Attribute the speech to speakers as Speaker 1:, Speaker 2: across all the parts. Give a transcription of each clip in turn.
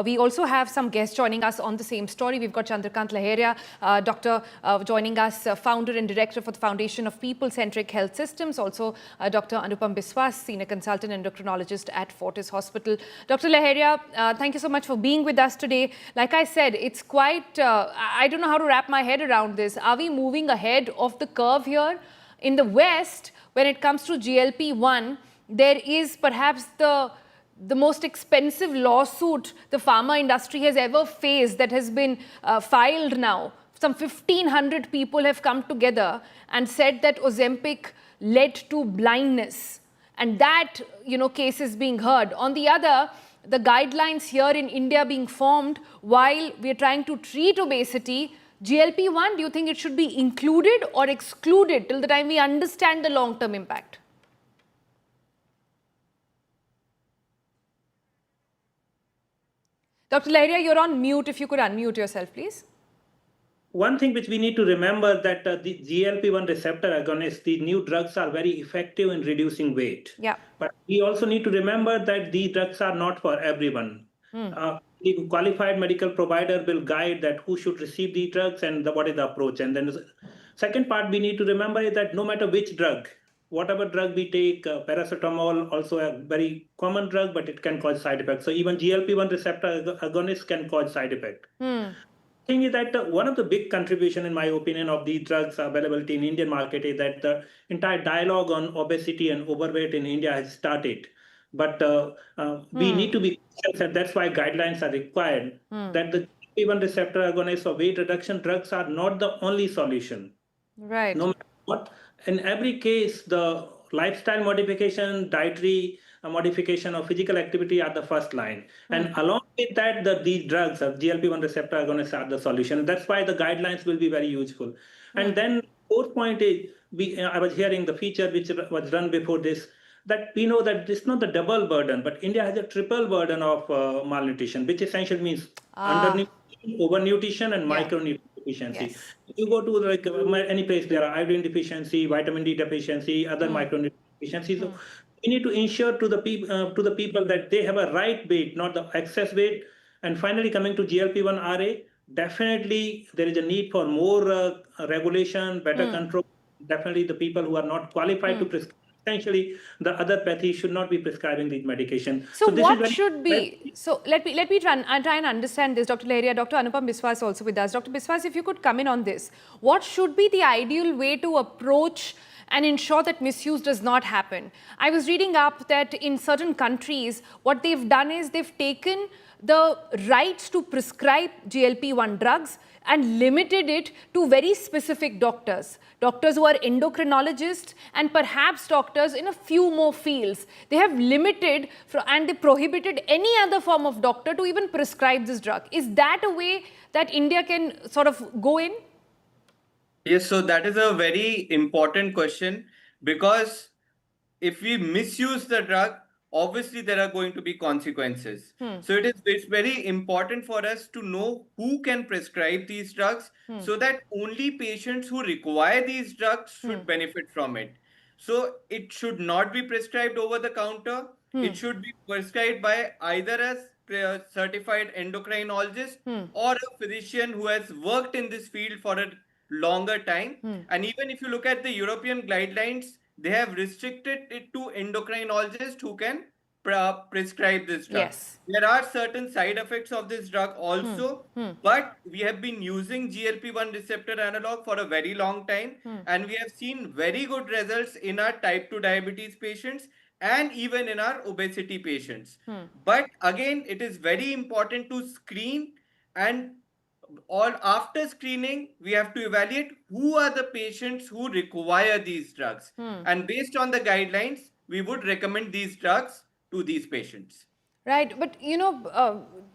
Speaker 1: We also have some guests joining us on the same story. We've got Chandrakant Laheria, doctor joining us, founder and director for the Foundation of People-Centric Health Systems. Also, Dr. Anupam Biswas, senior consultant endocrinologist at Fortis Hospital. Dr. Laheria, thank you so much for being with us today. Like I said, it's quite, I don't know how to wrap my head around this. Are we moving ahead of the curve here? In the West, when it comes to GLP-1, there is perhaps the most expensive lawsuit the pharma industry has ever faced that has been filed now. Some 1,500 people have come together and said that Ozempic led to blindness. And that, case is being heard. On the other, the guidelines here in India being formed while we are trying to treat obesity. GLP-1, do you think it should be included or excluded till the time we understand the long-term impact? Dr. Laheria, you're on mute. If you could unmute yourself, please.
Speaker 2: One thing which we need to remember that the GLP-1 receptor agonists, the new drugs are very effective in reducing weight.
Speaker 1: Yeah.
Speaker 2: But we also need to remember that these drugs are not for everyone. The qualified medical provider will guide that who should receive the drugs and what is the approach. And then the second part we need to remember is that no matter which drug, whatever drug we take, paracetamol, also a very common drug, but it can cause side effects. So even GLP-1 receptor agonists can cause side effect. Thing is that one of the big contribution, in my opinion, of these drugs availability in Indian market is that the entire dialogue on obesity and overweight in India has started. But we need to be conscious, and that's why guidelines are required, that the GLP-1 receptor agonists or weight reduction drugs are not the only solution.
Speaker 1: Right.
Speaker 2: No matter what, in every case, the lifestyle modification, dietary modification of physical activity are the first line. And along with that, these drugs, GLP-1 receptor agonists are the solution. That's why the guidelines will be very useful. And then fourth point is, I was hearing the feature which was run before this, that we know that it's not the double burden, but India has a triple burden of malnutrition, which essentially means undernutrition, overnutrition, and micronutrition deficiency.
Speaker 1: Yes.
Speaker 2: If you go to any place, there are iodine deficiency, vitamin D deficiency, other micronutrient deficiencies. So we need to ensure to the people that they have a right weight, not the excess weight. And finally, coming to GLP-1 RA, definitely there is a need for more regulation, better control. Definitely the people who are not qualified to prescribe, essentially the other pathies should not be prescribing these medications.
Speaker 1: So what should be, so let me try and understand this, Dr. Laheria. Dr. Anupam Biswas also with us. Dr. Biswas, if you could come in on this, what should be the ideal way to approach and ensure that misuse does not happen? I was reading up that in certain countries, what they've done is they've taken the rights to prescribe GLP-1 drugs and limited it to very specific doctors. Doctors who are endocrinologists and perhaps doctors in a few more fields. They have limited and they prohibited any other form of doctor to even prescribe this drug. Is that a way that India can sort of go in?
Speaker 3: Yes, so that is a very important question, because if we misuse the drug, obviously there are going to be consequences. So it's very important for us to know who can prescribe these drugs, so that only patients who require these drugs should benefit from it. So it should not be prescribed over the counter. It should be prescribed by either a certified endocrinologist or a physician who has worked in this field for a longer time. And even if you look at the European guidelines, they have restricted it to endocrinologists who can prescribe this drug.
Speaker 1: Yes.
Speaker 3: There are certain side effects of this drug also, but we have been using GLP-1 receptor analog for a very long time, and we have seen very good results in our type 2 diabetes patients and even in our obesity patients. But again, it is very important to screen, and after screening, we have to evaluate who are the patients who require these drugs. And based on the guidelines, we would recommend these drugs to these patients.
Speaker 1: Right. But,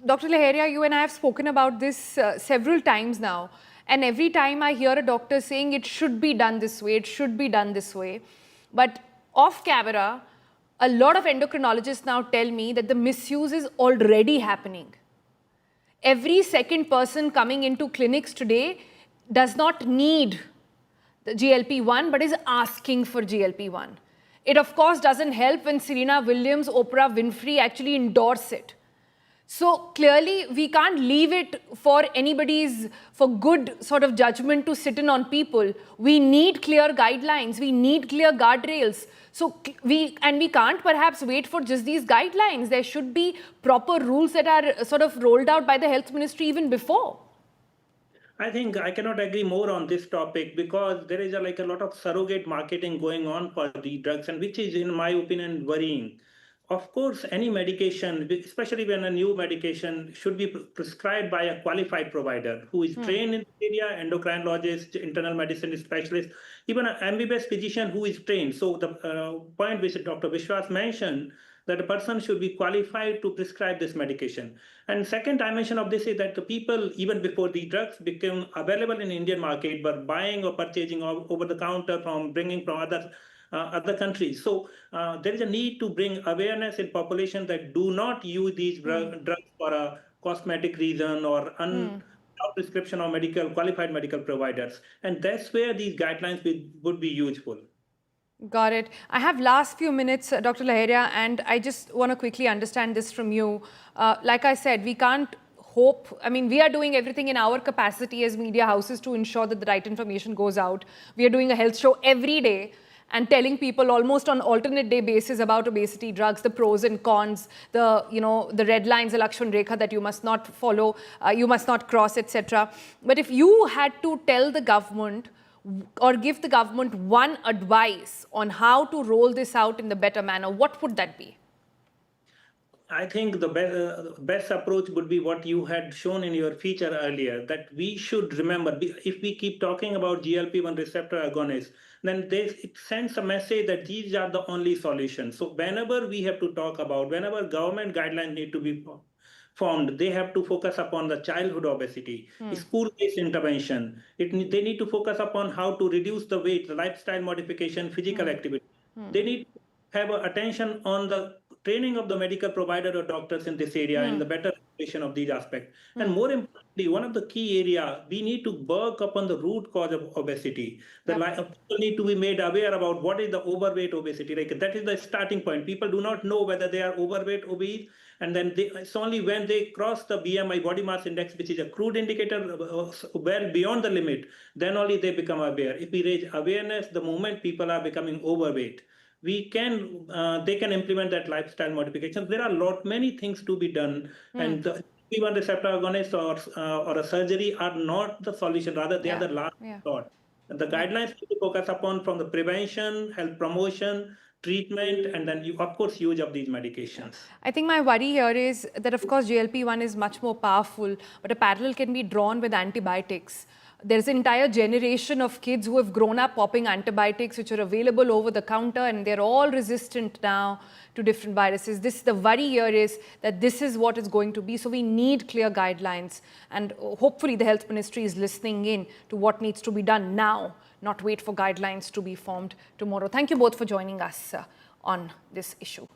Speaker 1: Dr. Laheria, you and I have spoken about this several times now. And every time I hear a doctor saying it should be done this way, it should be done this way. But off camera, a lot of endocrinologists now tell me that the misuse is already happening. Every second person coming into clinics today does not need the GLP-1 but is asking for GLP-1. It of course doesn't help when Serena Williams, Oprah Winfrey actually endorse it. So clearly, we can't leave it for for good sort of judgment to sit in on people. We need clear guidelines. We need clear guardrails. So we can't perhaps wait for just these guidelines. There should be proper rules that are sort of rolled out by the health ministry even before.
Speaker 2: I think I cannot agree more on this topic because there is like a lot of surrogate marketing going on for the drugs, and which is, in my opinion, worrying. Of course, any medication, especially when a new medication, should be prescribed by a qualified provider who is trained in the area, endocrinologist, internal medicine specialist, even an MBBS physician who is trained. So the point which Dr. Vishwas mentioned, that a person should be qualified to prescribe this medication. And second dimension of this is that the people, even before the drugs became available in Indian market, were buying or purchasing over the counter from bringing from other countries. So there is a need to bring awareness in population that do not use these drugs for a cosmetic reason or prescription of qualified medical providers. And that's where these guidelines would be useful.
Speaker 1: Got it. I have last few minutes, Dr. Laheria, and I just want to quickly understand this from you. Like I said, we can't hope. I mean, we are doing everything in our capacity as media houses to ensure that the right information goes out. We are doing a health show every day and telling people almost on alternate day basis about obesity drugs, the pros and cons, the red lines, the Lakshman Rekha that you must not follow, you must not cross, etc. But if you had to tell the government or give the government one advice on how to roll this out in the better manner, what would that be?
Speaker 2: I think the best approach would be what you had shown in your feature earlier, that we should remember, if we keep talking about GLP-1 receptor agonists, then it sends a message that these are the only solutions. So whenever we have to talk about, whenever government guidelines need to be formed, they have to focus upon the childhood obesity, school-based intervention. They need to focus upon how to reduce the weight, the lifestyle modification, physical activity. They need to have attention on the training of the medical provider or doctors in this area and the better regulation of these aspects. And more importantly, one of the key area, we need to work upon the root cause of obesity. People need to be made aware about what is the overweight obesity. Like that is the starting point. People do not know whether they are overweight, obese, and then it's only when they cross the BMI, body mass index, which is a crude indicator well beyond the limit, then only they become aware. If we raise awareness, the moment people are becoming overweight, they can implement that lifestyle modifications. There are many things to be done, and the GLP-1 receptor agonist or a surgery are not the solution. Rather, they are the last thought. The guidelines need to focus upon from the prevention, health promotion, treatment, and then of course use of these medications.
Speaker 1: I think my worry here is that of course GLP-1 is much more powerful, but a parallel can be drawn with antibiotics. There's an entire generation of kids who have grown up popping antibiotics which are available over the counter, and they're all resistant now to different viruses. The worry here is that this is what it's going to be. So we need clear guidelines, and hopefully the health ministry is listening in to what needs to be done now, not wait for guidelines to be formed tomorrow. Thank you both for joining us on this issue.